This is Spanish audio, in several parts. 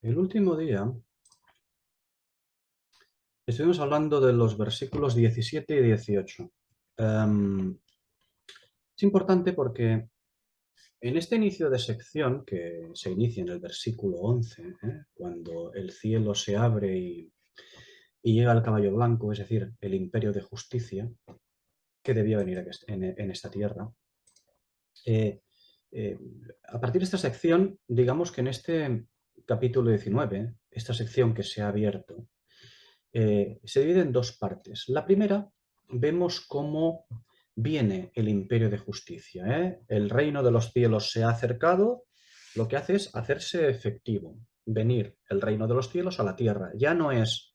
El último día estuvimos hablando de los versículos 17 y 18. Es importante porque en este inicio de sección, que se inicia en el versículo 11, cuando el cielo se abre y llega el caballo blanco, es decir, el imperio de justicia, que debía venir en esta tierra, eh, eh, a partir de esta sección, digamos que en este capítulo 19, esta sección que se ha abierto, se divide en dos partes. La primera, vemos cómo viene el imperio de justicia. El reino de los cielos se ha acercado, lo que hace es hacerse efectivo, venir el reino de los cielos a la tierra. Ya no es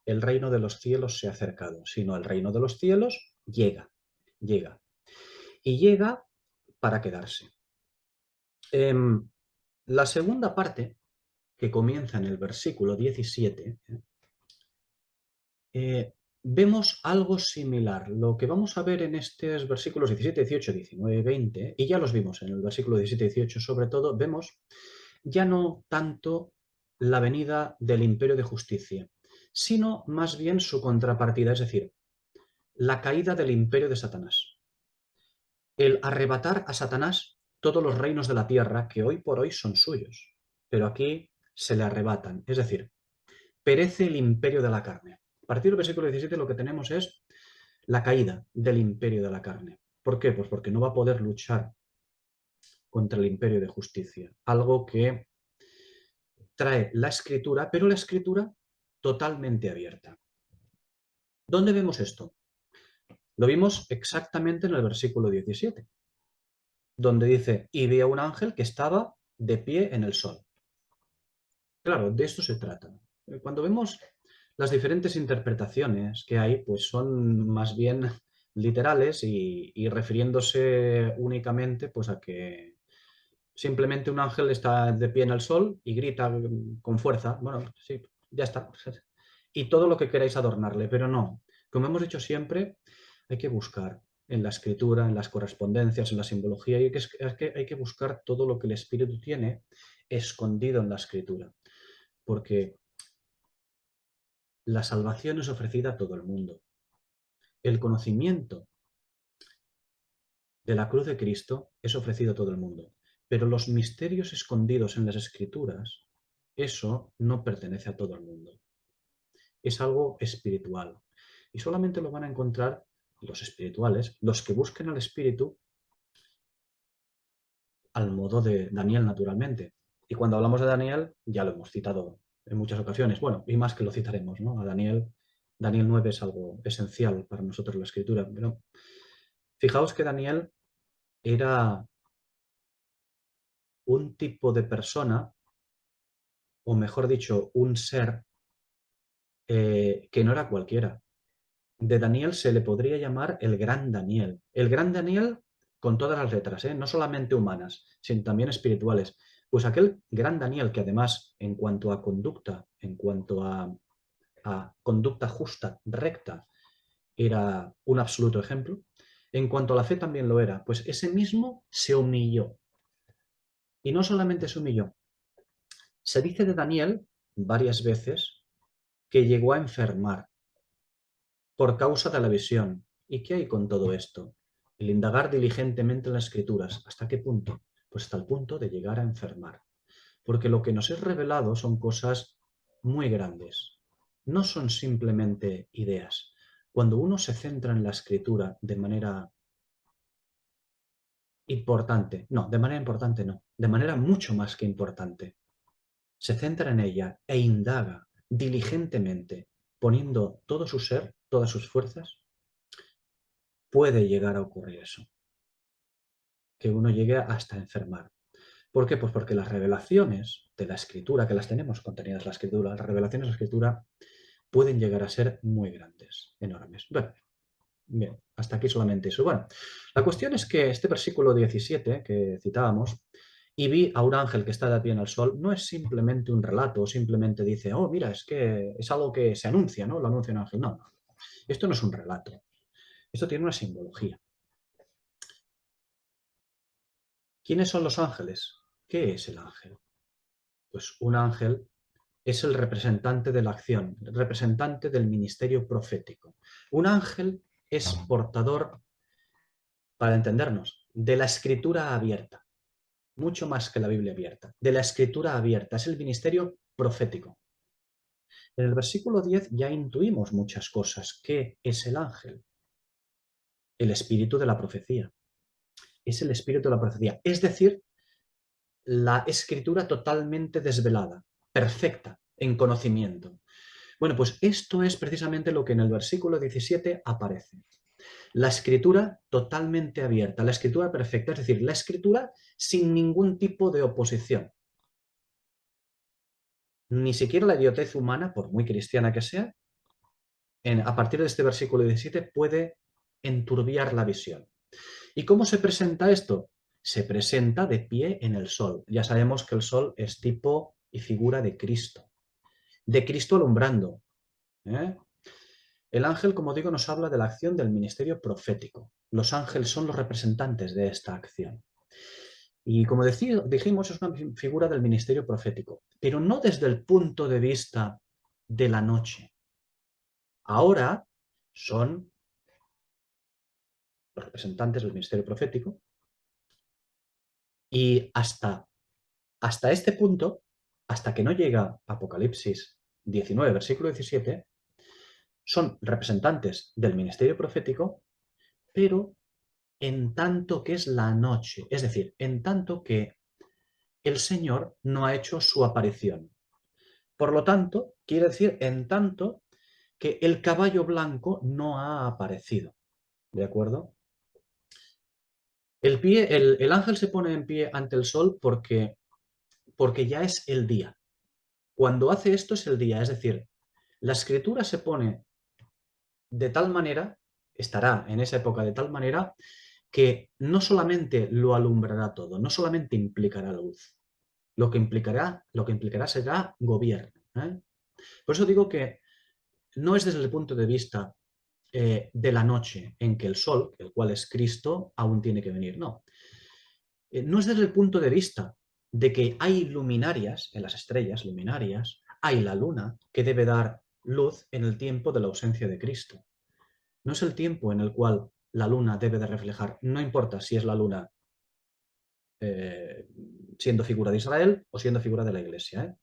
el reino de los cielos se ha acercado, sino el reino de los cielos llega. Y llega para quedarse. La segunda parte, que comienza en el versículo 17, vemos algo similar. Lo que vamos a ver en estos versículos 17, 18, 19, 20, y ya los vimos en el versículo 17 y 18, sobre todo, vemos ya no tanto la venida del imperio de justicia, sino más bien su contrapartida, es decir, la caída del imperio de Satanás. El arrebatar a Satanás todos los reinos de la tierra que hoy por hoy son suyos, pero aquí se le arrebatan, es decir, perece el imperio de la carne. A partir del versículo 17 lo que tenemos es la caída del imperio de la carne. ¿Por qué? Pues porque no va a poder luchar contra el imperio de justicia. Algo que trae la escritura, pero la escritura totalmente abierta. ¿Dónde vemos esto? Lo vimos exactamente en el versículo 17, donde dice, y vi a un ángel que estaba de pie en el sol. Claro, de esto se trata. Cuando vemos las diferentes interpretaciones que hay, pues son más bien literales y refiriéndose únicamente pues a que simplemente un ángel está de pie en el sol y grita con fuerza. Bueno, sí, ya está. Y todo lo que queráis adornarle, pero no. Como hemos dicho siempre, hay que buscar en la escritura, en las correspondencias, en la simbología, y hay que buscar todo lo que el Espíritu tiene escondido en la escritura. Porque la salvación es ofrecida a todo el mundo. El conocimiento de la cruz de Cristo es ofrecido a todo el mundo. Pero los misterios escondidos en las Escrituras, eso no pertenece a todo el mundo. Es algo espiritual. Y solamente lo van a encontrar los espirituales, los que busquen al Espíritu al modo de Daniel, naturalmente. Y cuando hablamos de Daniel, ya lo hemos citado en muchas ocasiones. Bueno, y más que lo citaremos, ¿no? A Daniel, Daniel 9 es algo esencial para nosotros la escritura. Pero fijaos que Daniel era un tipo de persona, o mejor dicho, un ser que no era cualquiera. De Daniel se le podría llamar el gran Daniel. El gran Daniel con todas las letras, no solamente humanas, sino también espirituales. Pues aquel gran Daniel que además en cuanto a conducta, en cuanto a conducta justa, recta, era un absoluto ejemplo, en cuanto a la fe también lo era, pues ese mismo se humilló. Y no solamente se humilló, se dice de Daniel varias veces que llegó a enfermar por causa de la visión. ¿Y qué hay con todo esto? El indagar diligentemente en las escrituras. ¿Hasta qué punto? Pues hasta el punto de llegar a enfermar. Porque lo que nos es revelado son cosas muy grandes. No son simplemente ideas. Cuando uno se centra en la escritura de manera importante, no, de manera importante no, de manera mucho más que importante, se centra en ella e indaga diligentemente, poniendo todo su ser, todas sus fuerzas, puede llegar a ocurrir eso, que uno llegue hasta enfermar. ¿Por qué? Pues porque las revelaciones de la escritura, que las tenemos contenidas en la escritura, las revelaciones de la escritura pueden llegar a ser muy grandes, enormes. Bueno, bien, hasta aquí solamente eso. Bueno, la cuestión es que este versículo 17 que citábamos, y vi a un ángel que está de pie en el sol, no es simplemente un relato, simplemente dice, oh, mira, es que es algo que se anuncia, ¿no? Lo anuncia un ángel. No, no. Esto no es un relato. Esto tiene una simbología. ¿Quiénes son los ángeles? ¿Qué es el ángel? Pues un ángel es el representante de la acción, el representante del ministerio profético. Un ángel es portador, para entendernos, de la escritura abierta, mucho más que la Biblia abierta, de la escritura abierta, es el ministerio profético. En el versículo 10 ya intuimos muchas cosas. ¿Qué es el ángel? El espíritu de la profecía. Es el espíritu de la profecía, es decir, la escritura totalmente desvelada, perfecta en conocimiento. Bueno, pues esto es precisamente lo que en el versículo 17 aparece. La escritura totalmente abierta, la escritura perfecta, es decir, la escritura sin ningún tipo de oposición. Ni siquiera la idiotez humana, por muy cristiana que sea, a partir de este versículo 17 puede enturbiar la visión. ¿Y cómo se presenta esto? Se presenta de pie en el sol. Ya sabemos que el sol es tipo y figura de Cristo alumbrando. ¿eh? El ángel, como digo, nos habla de la acción del ministerio profético. Los ángeles son los representantes de esta acción. Y como dijimos, es una figura del ministerio profético, pero no desde el punto de vista de la noche. Ahora son los representantes del ministerio profético y hasta este punto, hasta que no llega Apocalipsis 19, versículo 17, son representantes del ministerio profético, pero en tanto que es la noche, es decir, en tanto que el Señor no ha hecho su aparición. Por lo tanto, quiere decir en tanto que el caballo blanco no ha aparecido. ¿De acuerdo? El ángel se pone en pie ante el sol porque ya es el día. Cuando hace esto es el día, es decir, la escritura se pone de tal manera, estará en esa época de tal manera, que no solamente lo alumbrará todo, no solamente implicará luz, lo que implicará será gobierno. Por eso digo que no es desde el punto de vista de la noche en que el sol, el cual es Cristo, aún tiene que venir, no. No es desde el punto de vista de que hay luminarias en las estrellas, luminarias, hay la luna que debe dar luz en el tiempo de la ausencia de Cristo. No es el tiempo en el cual la luna debe de reflejar, no importa si es la luna siendo figura de Israel o siendo figura de la Iglesia,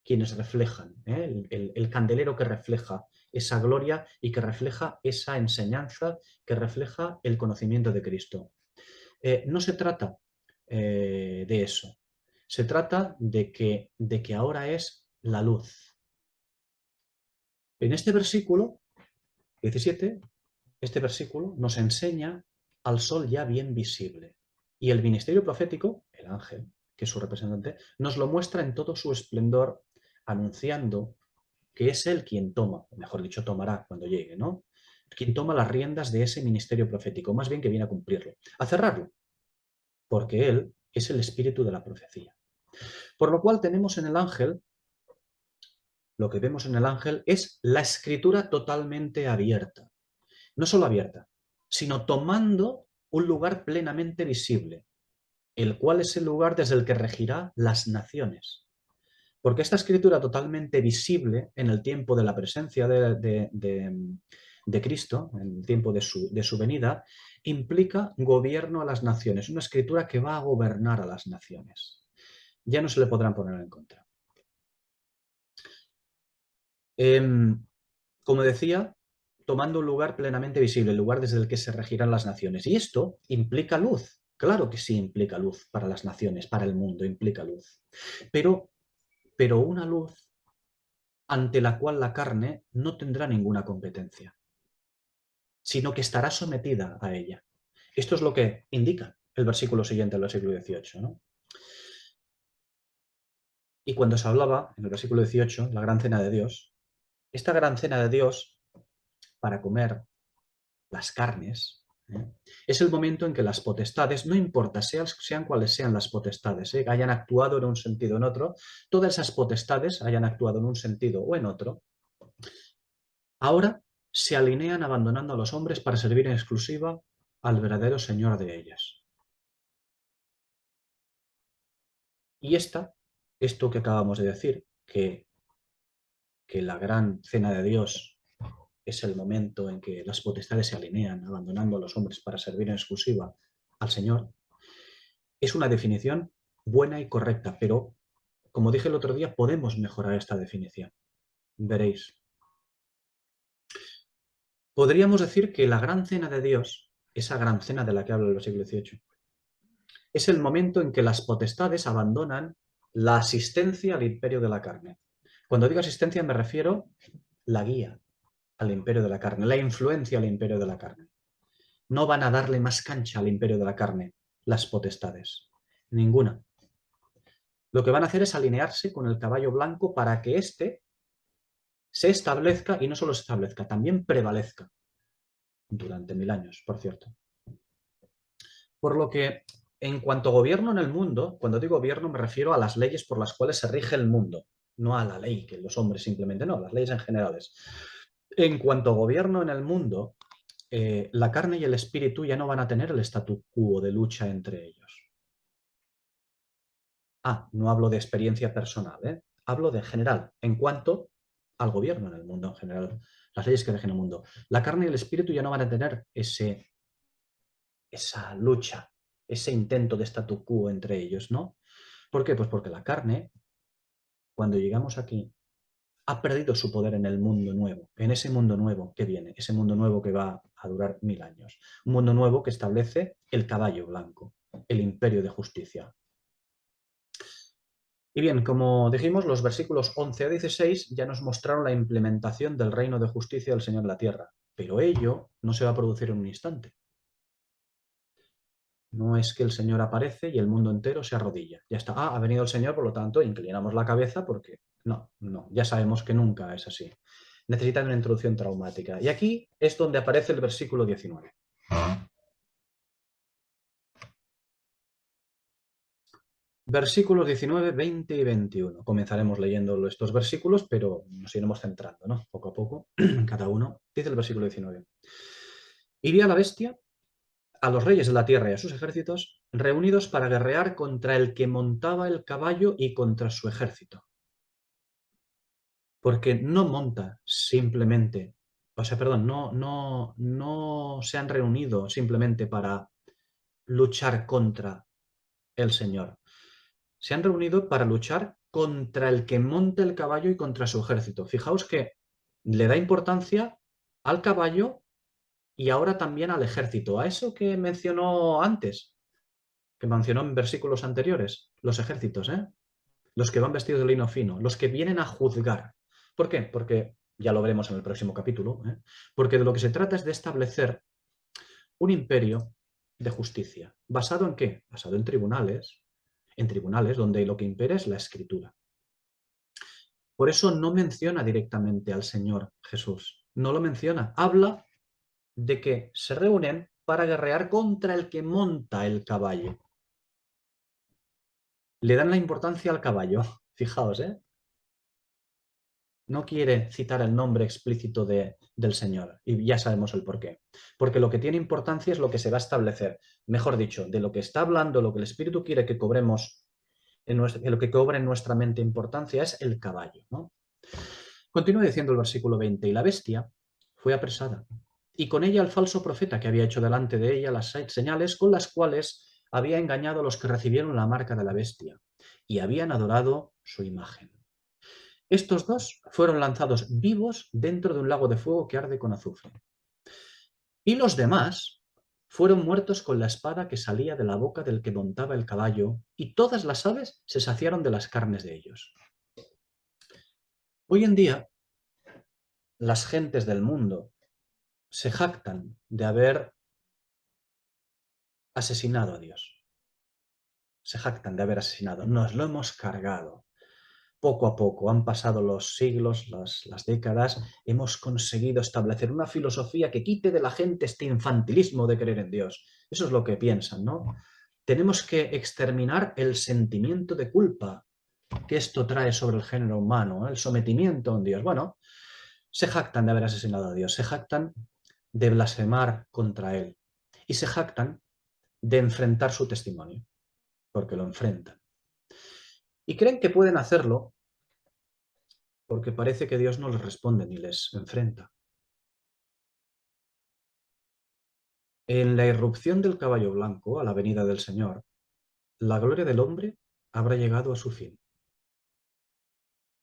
quienes reflejan, el candelero que refleja esa gloria y que refleja esa enseñanza, que refleja el conocimiento de Cristo. No se trata de eso, se trata de que ahora es la luz. En este versículo 17, este versículo nos enseña al sol ya bien visible. Y el ministerio profético, el ángel, que es su representante, nos lo muestra en todo su esplendor, anunciando que es él quien toma, o mejor dicho, tomará cuando llegue, ¿no? Quien toma las riendas de ese ministerio profético, más bien que viene a cumplirlo, a cerrarlo, porque él es el espíritu de la profecía. Por lo cual tenemos en el ángel, lo que vemos en el ángel es la escritura totalmente abierta. No solo abierta, sino tomando un lugar plenamente visible, el cual es el lugar desde el que regirá las naciones. Porque esta escritura totalmente visible en el tiempo de la presencia de Cristo, en el tiempo de su venida, implica gobierno a las naciones, una escritura que va a gobernar a las naciones. Ya no se le podrán poner en contra. Como decía, tomando un lugar plenamente visible, el lugar desde el que se regirán las naciones. Y esto implica luz. Claro que sí implica luz para las naciones, para el mundo, implica luz. Pero una luz ante la cual la carne no tendrá ninguna competencia, sino que estará sometida a ella. Esto es lo que indica el versículo siguiente, el versículo 18, ¿no? Y cuando se hablaba, en el versículo 18, la gran cena de Dios, esta gran cena de Dios, para comer las carnes, es el momento en que las potestades, no importa sean cuales sean las potestades, hayan actuado en un sentido o en otro, todas esas potestades hayan actuado en un sentido o en otro, ahora se alinean abandonando a los hombres para servir en exclusiva al verdadero Señor de ellas. Y esto que acabamos de decir, que que la gran cena de Dios es el momento en que las potestades se alinean, abandonando a los hombres para servir en exclusiva al Señor, es una definición buena y correcta, pero, como dije el otro día, podemos mejorar esta definición. Veréis. Podríamos decir que la gran cena de Dios, esa gran cena de la que habla el versículo 18, es el momento en que las potestades abandonan la asistencia al imperio de la carne. Cuando digo asistencia me refiero a la guía al imperio de la carne, la influencia al imperio de la carne. No van a darle más cancha al imperio de la carne las potestades. Ninguna. Lo que van a hacer es alinearse con el caballo blanco para que éste se establezca y no solo se establezca, también prevalezca durante 1000 años, por cierto. Por lo que, en cuanto a gobierno en el mundo, cuando digo gobierno me refiero a las leyes por las cuales se rige el mundo, no a la ley, que los hombres simplemente no, las leyes en generales. En cuanto a gobierno en el mundo, la carne y el espíritu ya no van a tener el statu quo de lucha entre ellos. No hablo de experiencia personal, hablo de general, en cuanto al gobierno en el mundo en general, las leyes que rigen el mundo. La carne y el espíritu ya no van a tener esa lucha, ese intento de statu quo entre ellos, ¿no? ¿Por qué? Pues porque la carne, cuando llegamos aquí, ha perdido su poder en el mundo nuevo, en ese mundo nuevo que viene, ese mundo nuevo que va a durar 1000 años. Un mundo nuevo que establece el caballo blanco, el imperio de justicia. Y bien, como dijimos, los versículos 11 a 16 ya nos mostraron la implementación del reino de justicia del Señor en la tierra, pero ello no se va a producir en un instante. No es que el Señor aparece y el mundo entero se arrodilla. Ya está. Ha venido el Señor, por lo tanto, inclinamos la cabeza porque no, ya sabemos que nunca es así. Necesitan una introducción traumática. Y aquí es donde aparece el versículo 19. Versículos 19, 20 y 21. Comenzaremos leyendo estos versículos, pero nos iremos centrando, ¿no? Poco a poco, cada uno. Dice el versículo 19. Y vi a la bestia, a los reyes de la tierra y a sus ejércitos, reunidos para guerrear contra el que montaba el caballo y contra su ejército. Porque no monta simplemente, no se han reunido simplemente para luchar contra el Señor. Se han reunido para luchar contra el que monta el caballo y contra su ejército. Fijaos que le da importancia al caballo y ahora también al ejército, a eso que mencionó antes, que mencionó en versículos anteriores, los ejércitos, los que van vestidos de lino fino, los que vienen a juzgar. ¿Por qué? Porque, ya lo veremos en el próximo capítulo, porque de lo que se trata es de establecer un imperio de justicia. ¿Basado en qué? Basado en tribunales donde lo que impera es la escritura. Por eso no menciona directamente al Señor Jesús, no lo menciona, habla de que se reúnen para guerrear contra el que monta el caballo. Le dan la importancia al caballo, fijaos, no quiere citar el nombre explícito del Señor, y ya sabemos el por qué. Porque lo que tiene importancia es lo que se va a establecer. Mejor dicho, de lo que está hablando, lo que el Espíritu quiere que cobremos, lo que cobre en nuestra mente importancia es el caballo, ¿no? Continúa diciendo el versículo 20, y la bestia fue apresada, y con ella el falso profeta que había hecho delante de ella las señales con las cuales había engañado a los que recibieron la marca de la bestia, y habían adorado su imagen. Estos dos fueron lanzados vivos dentro de un lago de fuego que arde con azufre. Y los demás fueron muertos con la espada que salía de la boca del que montaba el caballo, y todas las aves se saciaron de las carnes de ellos. Hoy en día, las gentes del mundo se jactan de haber asesinado a Dios. Se jactan de haber asesinado. Nos lo hemos cargado. Poco a poco, han pasado los siglos, las décadas, hemos conseguido establecer una filosofía que quite de la gente este infantilismo de creer en Dios. Eso es lo que piensan, ¿no? Tenemos que exterminar el sentimiento de culpa que esto trae sobre el género humano, el sometimiento a un Dios. Bueno, se jactan de haber asesinado a Dios, se jactan de blasfemar contra Él y se jactan de enfrentar su testimonio, porque lo enfrentan. Y creen que pueden hacerlo porque parece que Dios no les responde ni les enfrenta. En la irrupción del caballo blanco a la venida del Señor, la gloria del hombre habrá llegado a su fin.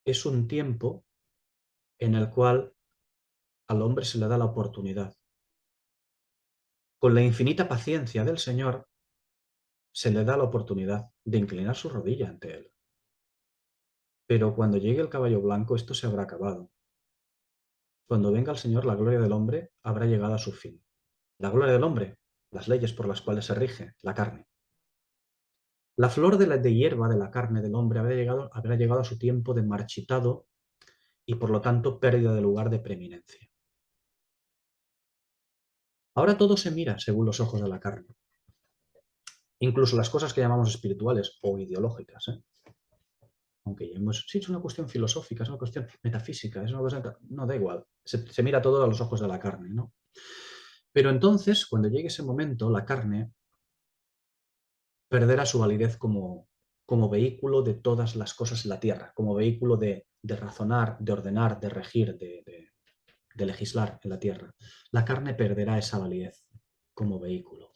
Es un tiempo en el cual al hombre se le da la oportunidad. Con la infinita paciencia del Señor, se le da la oportunidad de inclinar su rodilla ante Él. Pero cuando llegue el caballo blanco, esto se habrá acabado. Cuando venga el Señor, la gloria del hombre habrá llegado a su fin. La gloria del hombre, las leyes por las cuales se rige, la carne. La flor de hierba de la carne del hombre habrá llegado a su tiempo de marchitado y por lo tanto pérdida de lugar de preeminencia. Ahora todo se mira según los ojos de la carne. Incluso las cosas que llamamos espirituales o ideológicas. Aunque ya hemos sí, es una cuestión filosófica, es una cuestión metafísica, es una cuestión... No, da igual. Se mira todo a los ojos de la carne, ¿no? Pero entonces, cuando llegue ese momento, la carne perderá su validez como vehículo de todas las cosas en la tierra, como vehículo de razonar, de ordenar, de regir, de legislar en la tierra. La carne perderá esa validez como vehículo.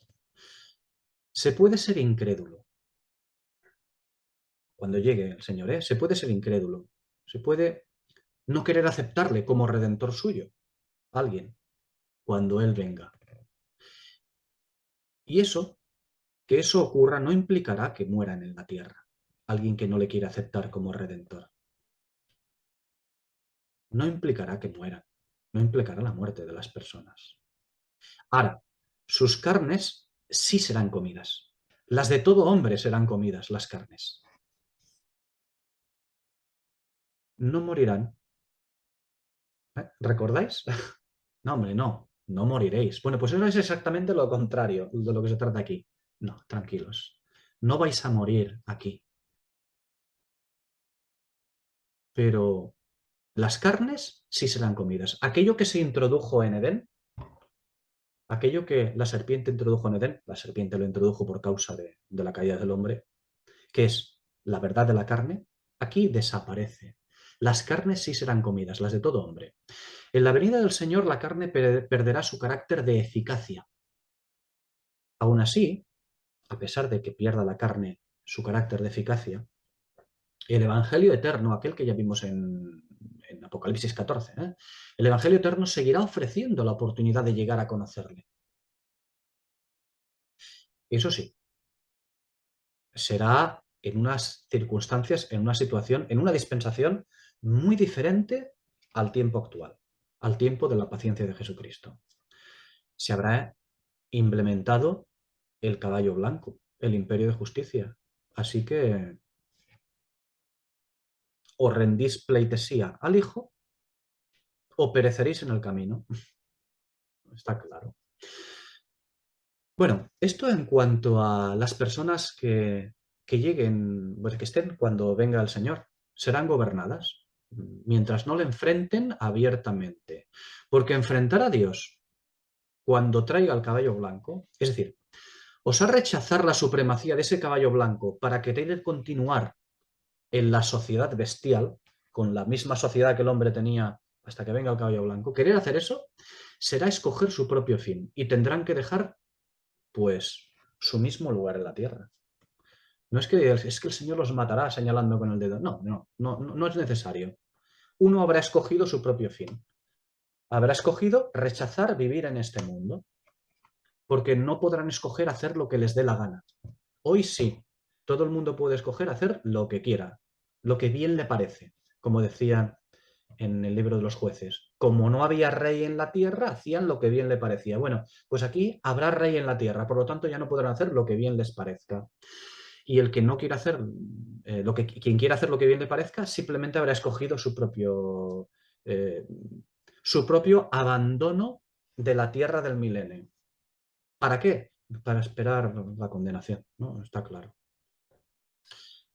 Se puede ser incrédulo cuando llegue el Señor, ¿eh? Se puede ser incrédulo. Se puede no querer aceptarle como redentor suyo, alguien, cuando Él venga. Y que eso ocurra, no implicará que mueran en la tierra, alguien que no le quiere aceptar como redentor. No implicará que mueran, no implicará la muerte de las personas. Ahora, sus carnes sí serán comidas. Las de todo hombre serán comidas, las carnes. No morirán. ¿Recordáis? No, hombre, no. No moriréis. Bueno, pues eso es exactamente lo contrario de lo que se trata aquí. No, tranquilos. No vais a morir aquí. Pero las carnes sí serán comidas. Aquello que se introdujo en Edén, aquello que la serpiente introdujo en Edén, la serpiente lo introdujo por causa de la caída del hombre, que es la verdad de la carne, aquí desaparece. Las carnes sí serán comidas, las de todo hombre. En la venida del Señor la carne perderá su carácter de eficacia. Aún así, a pesar de que pierda la carne su carácter de eficacia, el Evangelio eterno, aquel que ya vimos en Apocalipsis 14, el Evangelio eterno seguirá ofreciendo la oportunidad de llegar a conocerle. Eso sí, será en unas circunstancias, en una situación, en una dispensación muy diferente al tiempo actual, al tiempo de la paciencia de Jesucristo. Se habrá implementado el caballo blanco, el imperio de justicia. Así que o rendís pleitesía al Hijo o pereceréis en el camino. Está claro. Bueno, esto en cuanto a las personas que lleguen, pues que estén cuando venga el Señor, serán gobernadas mientras no le enfrenten abiertamente. Porque enfrentar a Dios cuando traiga el caballo blanco, es decir, osar rechazar la supremacía de ese caballo blanco para querer continuar en la sociedad bestial, con la misma sociedad que el hombre tenía hasta que venga el caballo blanco, querer hacer eso será escoger su propio fin y tendrán que dejar, pues, su mismo lugar en la tierra. No es que el Señor los matará señalando con el dedo. No es necesario. Uno habrá escogido su propio fin. Habrá escogido rechazar vivir en este mundo, porque no podrán escoger hacer lo que les dé la gana. Hoy sí, todo el mundo puede escoger hacer lo que quiera, lo que bien le parece, como decían en el libro de los jueces. Como no había rey en la tierra, hacían lo que bien le parecía. Bueno, pues aquí habrá rey en la tierra, por lo tanto ya no podrán hacer lo que bien les parezca. Y el que no quiera hacer quien quiera hacer lo que bien le parezca, simplemente habrá escogido eh, su propio abandono de la tierra del milenio. ¿Para qué? Para esperar la condenación, ¿no? Está claro.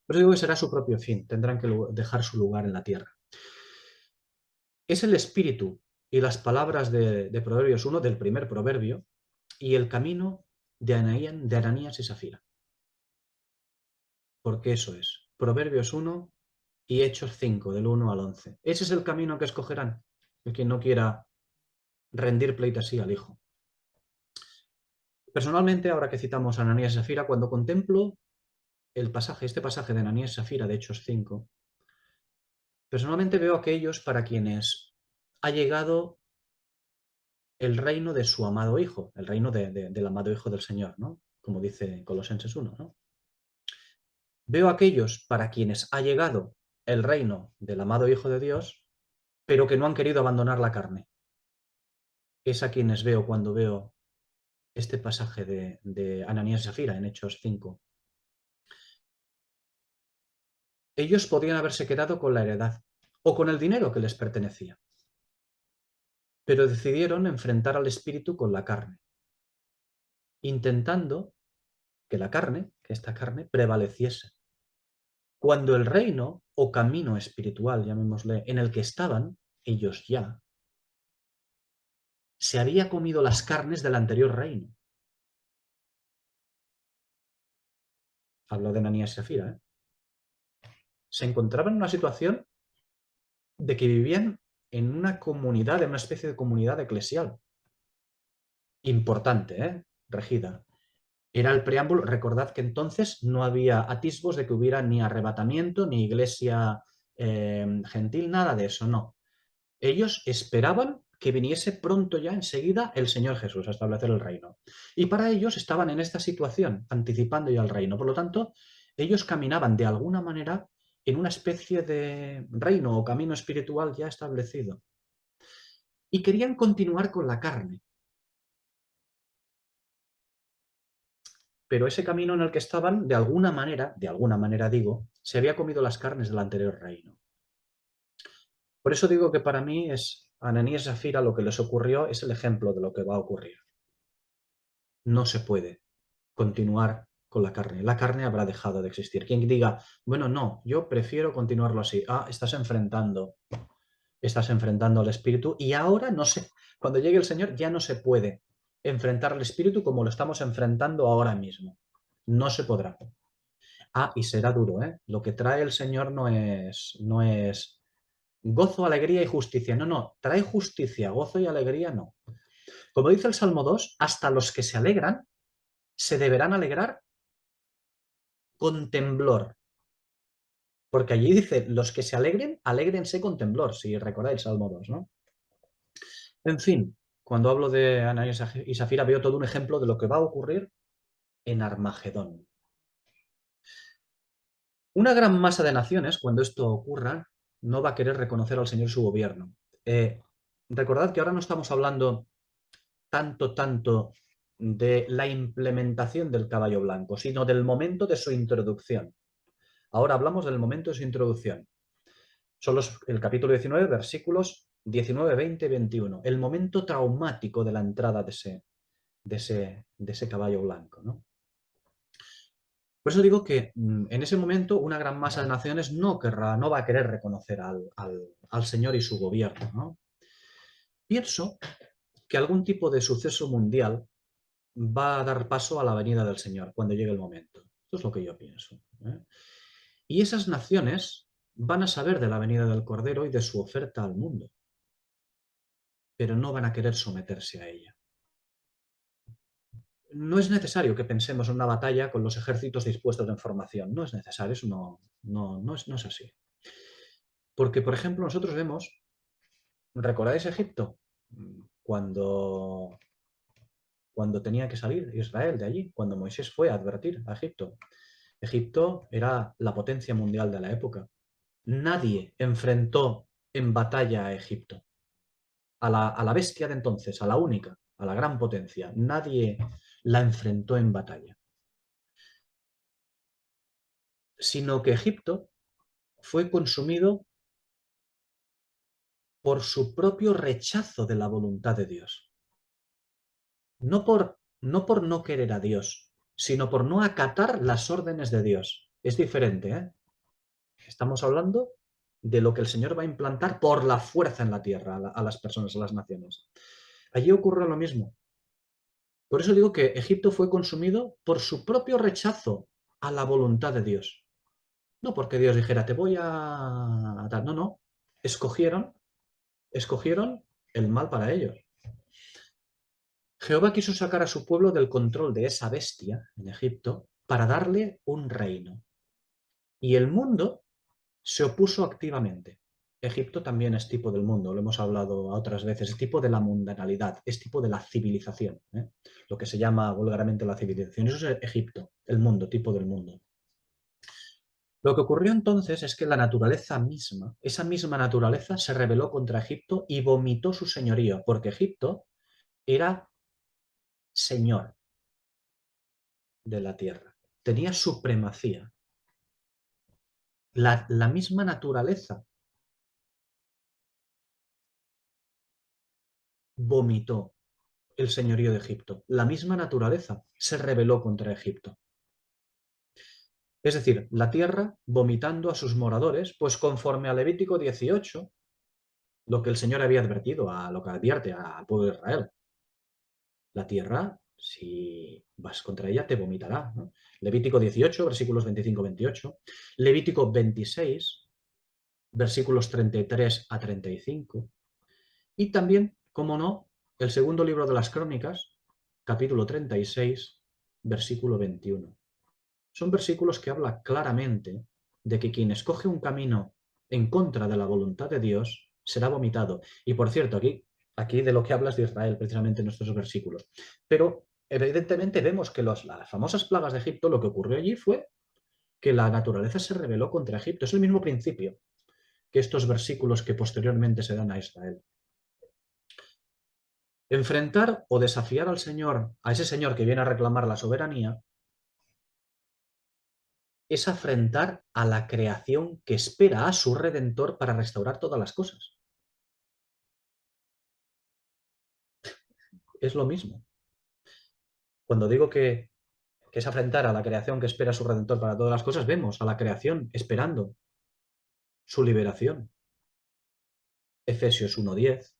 Por eso digo que será su propio fin, tendrán que dejar su lugar en la tierra. Es el espíritu y las palabras de Proverbios 1, del primer proverbio, y el camino de Ananías y Safira. Porque eso es. Proverbios 1 y Hechos 5, del 1 al 11. Ese es el camino que escogerán, el que no quiera rendir pleitesía al Hijo. Personalmente, ahora que citamos a Ananías y Zafira, cuando contemplo este pasaje de Ananías y Zafira de Hechos 5, personalmente veo a aquellos para quienes ha llegado el reino de su amado Hijo, el reino del amado Hijo del Señor, ¿no? Como dice Colosenses 1, ¿no? Veo a aquellos para quienes ha llegado el reino del amado Hijo de Dios, pero que no han querido abandonar la carne. Es a quienes veo cuando veo este pasaje de Ananías y Zafira en Hechos 5. Ellos podían haberse quedado con la heredad o con el dinero que les pertenecía, pero decidieron enfrentar al espíritu con la carne, intentando que esta carne prevaleciese. Cuando el reino o camino espiritual, llamémosle, en el que estaban, ellos ya, se había comido las carnes del anterior reino. Hablo de Ananías y Zafira, ¿eh? Se encontraban en una situación de que vivían en una comunidad, en una especie de comunidad eclesial. Importante, ¿eh? Regida. Era el preámbulo. Recordad que entonces no había atisbos de que hubiera ni arrebatamiento, ni iglesia gentil, nada de eso, no. Ellos esperaban que viniese pronto ya enseguida el Señor Jesús a establecer el reino. Y para ellos estaban en esta situación, anticipando ya el reino. Por lo tanto, ellos caminaban de alguna manera en una especie de reino o camino espiritual ya establecido. Y querían continuar con la carne. Pero ese camino en el que estaban, de alguna manera digo, se había comido las carnes del anterior reino. Por eso digo que para mí es Ananías y Zafira lo que les ocurrió es el ejemplo de lo que va a ocurrir. No se puede continuar con la carne. La carne habrá dejado de existir. Quien diga, bueno, no, yo prefiero continuarlo así. Ah, estás enfrentando al espíritu y ahora no sé, cuando llegue el Señor ya no se puede enfrentar al espíritu como lo estamos enfrentando ahora mismo. No se podrá. Ah, y será duro, ¿eh? Lo que trae el Señor no es gozo, alegría y justicia. No, no, trae justicia, gozo y alegría no. Como dice el Salmo 2, hasta los que se alegran se deberán alegrar con temblor. Porque allí dice, los que se alegren, alégrense con temblor, si recordáis el Salmo 2, ¿no? En fin, cuando hablo de Ananías y Zafira veo todo un ejemplo de lo que va a ocurrir en Armagedón. Una gran masa de naciones, cuando esto ocurra, no va a querer reconocer al Señor y su gobierno. Recordad que ahora no estamos hablando tanto de la implementación del caballo blanco, sino del momento de su introducción. Ahora hablamos del momento de su introducción. Son el capítulo 19, versículos 19, 20 y 21. El momento traumático de la entrada de ese caballo blanco, ¿no? Por eso digo que en ese momento una gran masa de naciones no va a querer reconocer al Señor y su gobierno, ¿no? Pienso que algún tipo de suceso mundial va a dar paso a la venida del Señor cuando llegue el momento. Esto es lo que yo pienso, ¿eh? Y esas naciones van a saber de la venida del Cordero y de su oferta al mundo, pero no van a querer someterse a ella. No es necesario que pensemos en una batalla con los ejércitos dispuestos en formación. No es necesario, eso no es así. Porque, por ejemplo, nosotros vemos, ¿recordáis Egipto? Cuando tenía que salir Israel de allí, cuando Moisés fue a advertir a Egipto. Egipto era la potencia mundial de la época. Nadie enfrentó en batalla a Egipto. A la bestia de entonces, a la única, a la gran potencia. Nadie la enfrentó en batalla. Sino que Egipto fue consumido por su propio rechazo de la voluntad de Dios. No por no querer a Dios, sino por no acatar las órdenes de Dios. Es diferente, ¿eh? Estamos hablando de lo que el Señor va a implantar por la fuerza en la tierra a las personas, a las naciones. Allí ocurre lo mismo. Por eso digo que Egipto fue consumido por su propio rechazo a la voluntad de Dios. No porque Dios dijera, te voy a dar. No, no. Escogieron el mal para ellos. Jehová quiso sacar a su pueblo del control de esa bestia en Egipto para darle un reino. Y el mundo se opuso activamente. Egipto también es tipo del mundo, lo hemos hablado otras veces, es tipo de la mundanalidad, es tipo de la civilización, ¿eh? Lo que se llama vulgarmente la civilización. Eso es Egipto, el mundo, tipo del mundo. Lo que ocurrió entonces es que la naturaleza misma, esa misma naturaleza se rebeló contra Egipto y vomitó su señorío, porque Egipto era señor de la tierra, tenía supremacía. La misma naturaleza vomitó el señorío de Egipto. La misma naturaleza se rebeló contra Egipto. Es decir, la tierra vomitando a sus moradores, pues conforme a Levítico 18, lo que el Señor había advertido, a lo que advierte al pueblo de Israel. La tierra, si vas contra ella, te vomitará, ¿no? Levítico 18, versículos 25-28. Levítico 26, versículos 33 a 35. Y también, como no, el segundo libro de las Crónicas, capítulo 36, versículo 21. Son versículos que hablan claramente de que quien escoge un camino en contra de la voluntad de Dios será vomitado. Y por cierto, aquí de lo que hablas de Israel, precisamente en estos versículos. Pero evidentemente vemos que las famosas plagas de Egipto, lo que ocurrió allí fue que la naturaleza se rebeló contra Egipto. Es el mismo principio que estos versículos que posteriormente se dan a Israel. Enfrentar o desafiar al Señor, a ese Señor que viene a reclamar la soberanía, es afrentar a la creación que espera a su Redentor para restaurar todas las cosas. Es lo mismo. Cuando digo que es afrentar a la creación que espera a su Redentor para todas las cosas, vemos a la creación esperando su liberación. Efesios 1:10,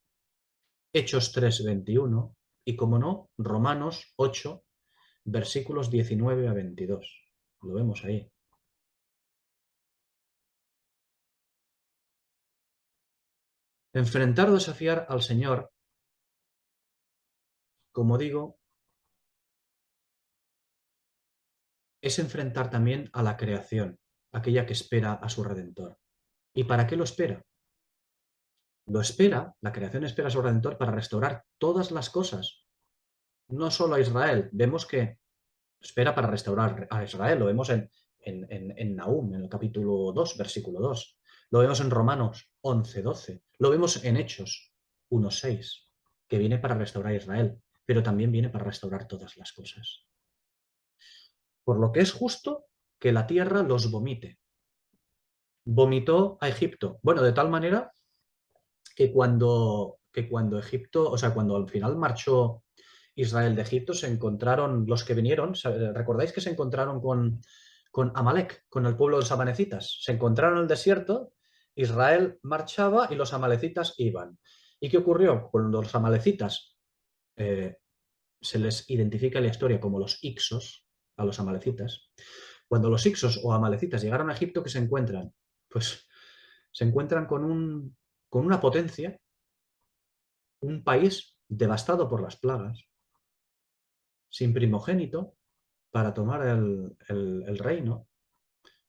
Hechos 3:21 y, como no, Romanos 8, versículos 19-22. Lo vemos ahí. Enfrentar o desafiar al Señor, como digo, es enfrentar también a la creación, aquella que espera a su Redentor. ¿Y para qué lo espera? Lo espera, la creación espera a su Redentor para restaurar todas las cosas, no solo a Israel. Vemos que espera para restaurar a Israel, lo vemos en Nahum, en el capítulo 2, versículo 2. Lo vemos en Romanos 11:12. Lo vemos en Hechos 1:6, que viene para restaurar a Israel, pero también viene para restaurar todas las cosas. Por lo que es justo que la tierra los vomite. Vomitó a Egipto. Bueno, de tal manera que cuando Egipto, o sea, cuando al final marchó Israel de Egipto, se encontraron los que vinieron, ¿recordáis que se encontraron con Amalek, con el pueblo de los amalecitas? Se encontraron en el desierto, Israel marchaba y los amalecitas iban. ¿Y qué ocurrió? Cuando los amalecitas eh, se les identifica en la historia como los Ixos, a los amalecitas, cuando los Ixos o amalecitas llegaron a Egipto, ¿qué se encuentran? Pues se encuentran con una potencia, un país devastado por las plagas, sin primogénito para tomar el reino,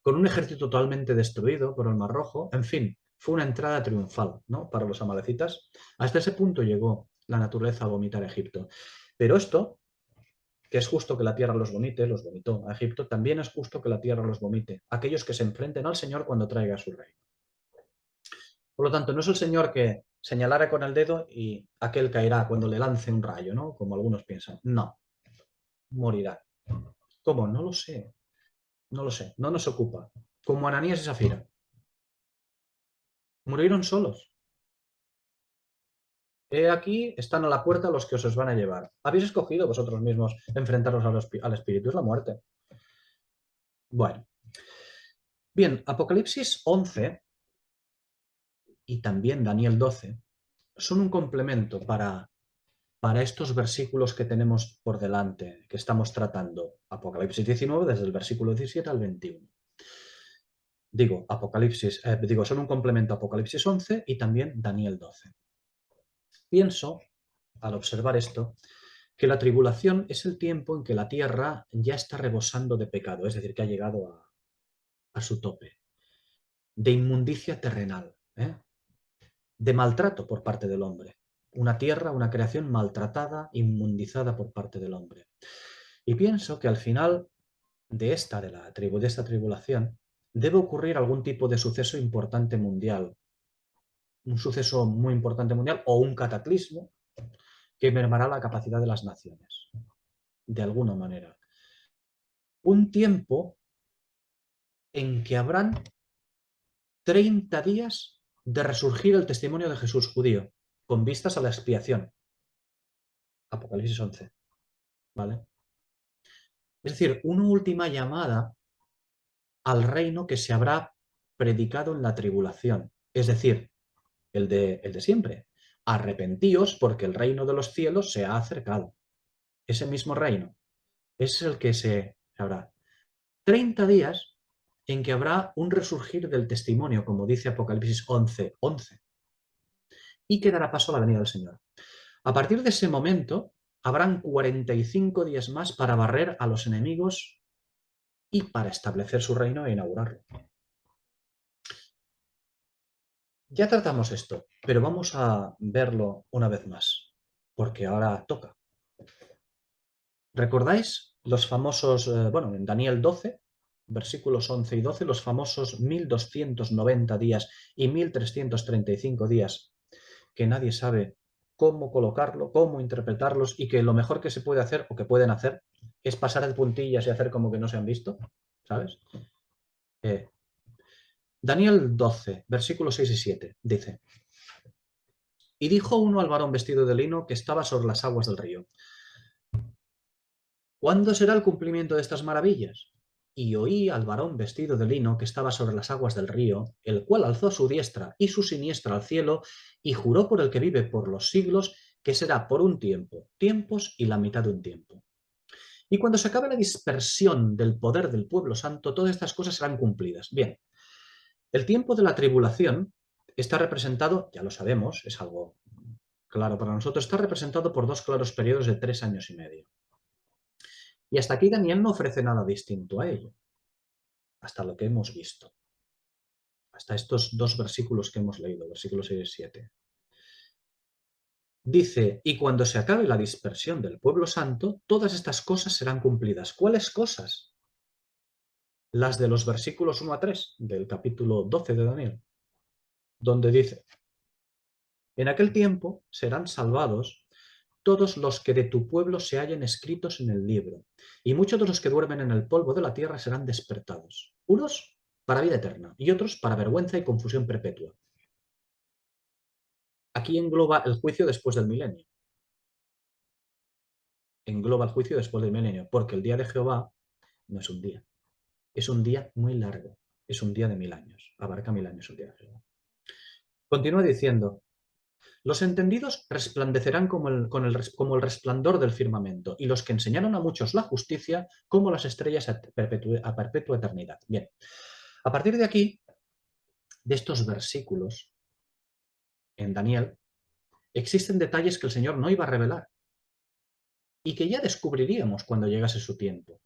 con un ejército totalmente destruido por el Mar Rojo. En fin, fue una entrada triunfal, ¿no?, para los amalecitas. Hasta ese punto llegó la naturaleza a vomitar a Egipto. Pero esto, que es justo que la tierra los vomite, los vomitó a Egipto, también es justo que la tierra los vomite a aquellos que se enfrenten al Señor cuando traiga su reino. Por lo tanto, no es el Señor que señalara con el dedo y aquel caerá cuando le lance un rayo, ¿no?, como algunos piensan. No, morirá. ¿Cómo? No lo sé. No lo sé. No nos ocupa. Como Ananías y Zafira. Murieron solos. He aquí están a la puerta los que os van a llevar. Habéis escogido vosotros mismos enfrentaros al espíritu. Es la muerte. Bueno. Bien, Apocalipsis 11 y también Daniel 12 son un complemento para estos versículos que tenemos por delante, que estamos tratando. Apocalipsis 19 desde el versículo 17 al 21. Digo, Apocalipsis, son un complemento a Apocalipsis 11 y también Daniel 12. Pienso, al observar esto, que la tribulación es el tiempo en que la tierra ya está rebosando de pecado, es decir, que ha llegado a su tope, de inmundicia terrenal, de maltrato por parte del hombre. Una tierra, una creación maltratada, inmundizada por parte del hombre. Y pienso que al final de esta tribulación debe ocurrir algún tipo de suceso importante mundial, un suceso muy importante mundial o un cataclismo que mermará la capacidad de las naciones, de alguna manera. Un tiempo en que habrán 30 días de resurgir el testimonio de Jesús judío, con vistas a la expiación. Apocalipsis 11, ¿vale? Es decir, una última llamada al reino que se habrá predicado en la tribulación, es decir, el de siempre. Arrepentíos porque el reino de los cielos se ha acercado. Ese mismo reino es el que se habrá. 30 días en que habrá un resurgir del testimonio, como dice Apocalipsis 11, 11, y que dará paso a la venida del Señor. A partir de ese momento, habrán 45 días más para barrer a los enemigos y para establecer su reino e inaugurarlo. Ya tratamos esto, pero vamos a verlo una vez más, porque ahora toca. ¿Recordáis los famosos, en Daniel 12, versículos 11 y 12, los famosos 1290 días y 1335 días que nadie sabe cómo colocarlo, cómo interpretarlos y que lo mejor que se puede hacer o que pueden hacer es pasar de puntillas y hacer como que no se han visto, ¿sabes? Daniel 12, versículos 6 y 7, dice: Y dijo uno al varón vestido de lino que estaba sobre las aguas del río: ¿Cuándo será el cumplimiento de estas maravillas? Y oí al varón vestido de lino que estaba sobre las aguas del río, el cual alzó su diestra y su siniestra al cielo, y juró por el que vive por los siglos, que será por un tiempo, tiempos y la mitad de un tiempo. Y cuando se acabe la dispersión del poder del pueblo santo, todas estas cosas serán cumplidas. Bien, el tiempo de la tribulación está representado, ya lo sabemos, es algo claro para nosotros, está representado por dos claros periodos de 3 años y medio. Y hasta aquí Daniel no ofrece nada distinto a ello, hasta lo que hemos visto, hasta estos dos versículos que hemos leído, versículos 6 y 7. Dice, y cuando se acabe la dispersión del pueblo santo, todas estas cosas serán cumplidas. ¿Cuáles cosas? Las de los versículos 1 a 3 del capítulo 12 de Daniel, donde dice: En aquel tiempo serán salvados todos los que de tu pueblo se hallen escritos en el libro, y muchos de los que duermen en el polvo de la tierra serán despertados, unos para vida eterna y otros para vergüenza y confusión perpetua. Aquí engloba el juicio después del milenio. Engloba el juicio después del milenio, porque el día de Jehová no es un día, es un día muy largo, es un día de 1000 años, abarca 1000 años el día de Jehová. Continúa diciendo: Los entendidos resplandecerán como el resplandor del firmamento, y los que enseñaron a muchos la justicia como las estrellas a perpetua eternidad. Bien, a partir de aquí, de estos versículos, en Daniel, existen detalles que el Señor no iba a revelar y que ya descubriríamos cuando llegase su tiempo.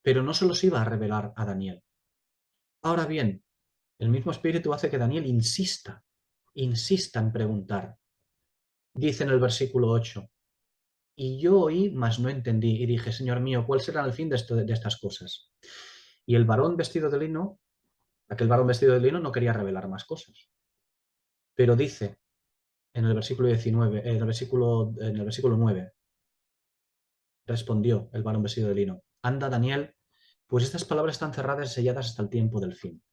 Pero no se los iba a revelar a Daniel. Ahora bien, el mismo Espíritu hace que Daniel insista en preguntar. Dice en el versículo 8: Y yo oí, mas no entendí, y dije: Señor mío, ¿cuál será el fin de estas cosas? Y el varón vestido de lino, aquel varón vestido de lino no quería revelar más cosas. Pero dice en el versículo 19, en el versículo 9, respondió el varón vestido de lino: Anda, Daniel, pues estas palabras están cerradas y selladas hasta el tiempo del fin.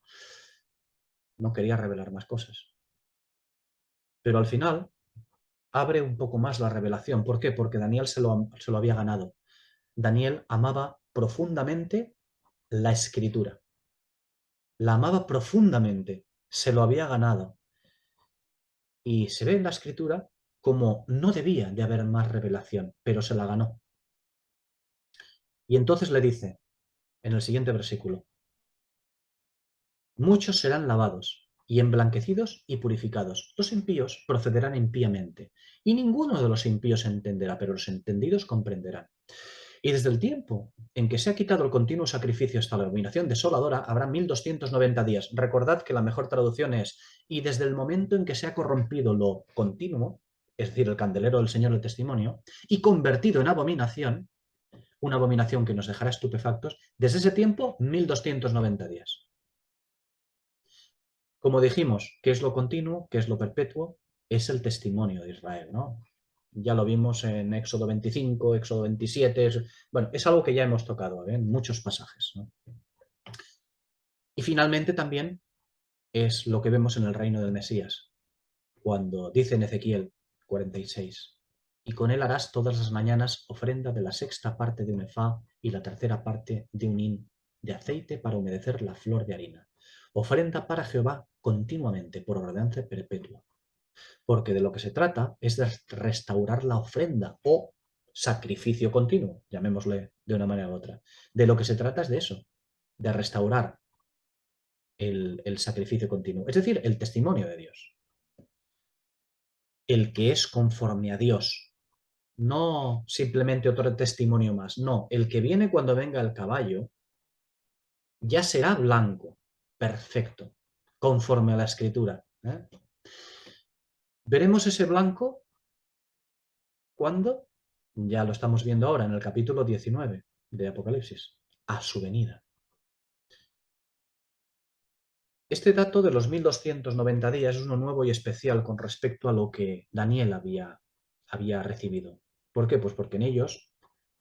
No quería revelar más cosas. Pero al final abre un poco más la revelación. ¿Por qué? Porque Daniel se lo había ganado. Daniel amaba profundamente la escritura. La amaba profundamente, se lo había ganado. Y se ve en la escritura como no debía de haber más revelación, pero se la ganó. Y entonces le dice, en el siguiente versículo: Muchos serán lavados, y emblanquecidos y purificados. Los impíos procederán impíamente, y ninguno de los impíos entenderá, pero los entendidos comprenderán. Y desde el tiempo en que se ha quitado el continuo sacrificio hasta la abominación desoladora, habrá 1290 días. Recordad que la mejor traducción es, y desde el momento en que se ha corrompido lo continuo, es decir, el candelero del Señor del testimonio, y convertido en abominación, una abominación que nos dejará estupefactos, desde ese tiempo, 1290 días. Como dijimos, ¿qué es lo continuo? ¿Qué es lo perpetuo? Es el testimonio de Israel, ¿no? Ya lo vimos en Éxodo 25, Éxodo 27, bueno, es algo que ya hemos tocado en muchos pasajes, ¿no? Y finalmente también es lo que vemos en el reino del Mesías, cuando dice en Ezequiel 46, y con él harás todas las mañanas ofrenda de la sexta parte de un efá y la tercera parte de un hin de aceite para humedecer la flor de harina. Ofrenda para Jehová continuamente, por ordenanza perpetua. Porque de lo que se trata es de restaurar la ofrenda o sacrificio continuo, llamémosle de una manera u otra. De lo que se trata es de eso, de restaurar el sacrificio continuo, es decir, el testimonio de Dios. El que es conforme a Dios, no simplemente otro testimonio más, no, el que viene cuando venga el caballo ya será blanco, perfecto, conforme a la escritura. Veremos ese blanco cuando, ya lo estamos viendo ahora en el capítulo 19 de Apocalipsis, a su venida. Este dato de los 1290 días es uno nuevo y especial con respecto a lo que Daniel había recibido. ¿Por qué? Pues porque en ellos,